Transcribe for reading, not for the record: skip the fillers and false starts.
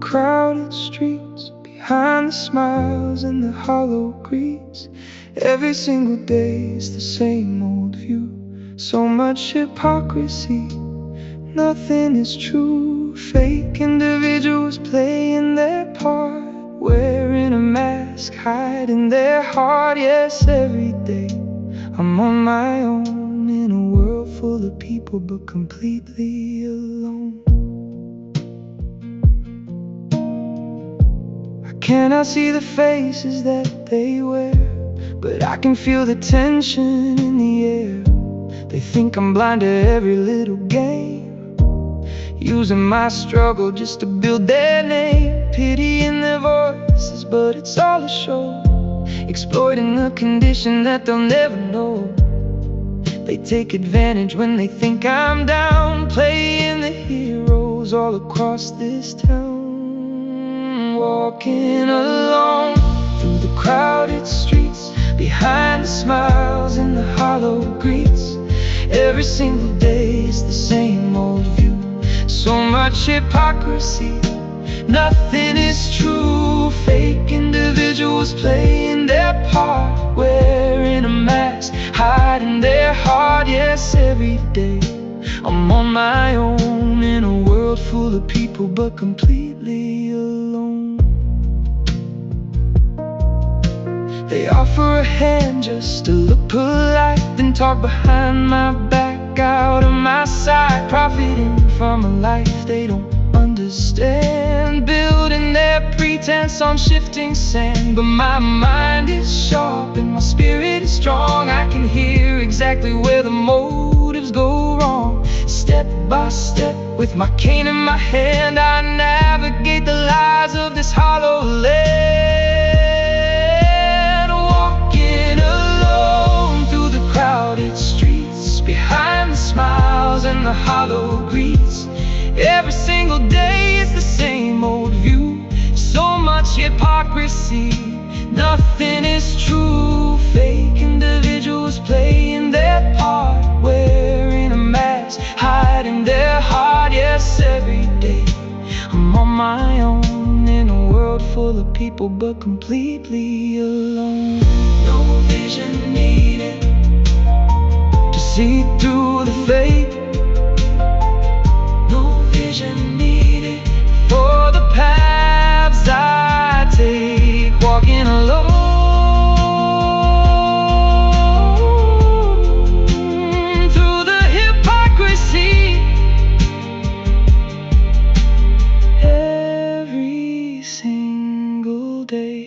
crowded streets, behind the smiles and the hollow greets. Every single day is the same old view. So much hypocrisy, nothing is true. Fake individuals playing their part, wearing a mask, hiding their heart. Yes, every day I'm on my own, in a world full of people but completely alone. I cannot see the faces that they wear, but I can feel the tension in the air. They think I'm blind to every little game, using my struggle just to build their name. Pity in their voices, but it's all a show, exploiting a condition that they'll never know. They take advantage when they think I'm down, playing the heroes all across this town. Walking alone through the crowded streets, behind the smiles and the hollow greets. Every single day is the same old view. So much hypocrisy, nothing is true. Fake individuals playing their part, wearing a mask, hiding their heart. Yes, every day I'm on my own, in a world full of people but completely alone. They offer a hand just to look polite, then talk behind my back, out of my sight, profiting from a life they don't understand, building their pretense on shifting sand. But my mind is sharp and my spirit is strong. I can hear exactly where the motives go wrong. Step by step, with my cane in my hand, I navigate the lies of this hollow land. Walking alone through the crowded streets, behind the smiles and the hollow greets. Every single day is the same old view. So much hypocrisy, nothing is true. Fake individuals playing their part, wearing a mask, hiding their heart. Yes, every day I'm on my own, in a world full of people but completely alone. No vision needed to see through the fake, needed for the paths I take. Walking alone through the hypocrisy, every single day.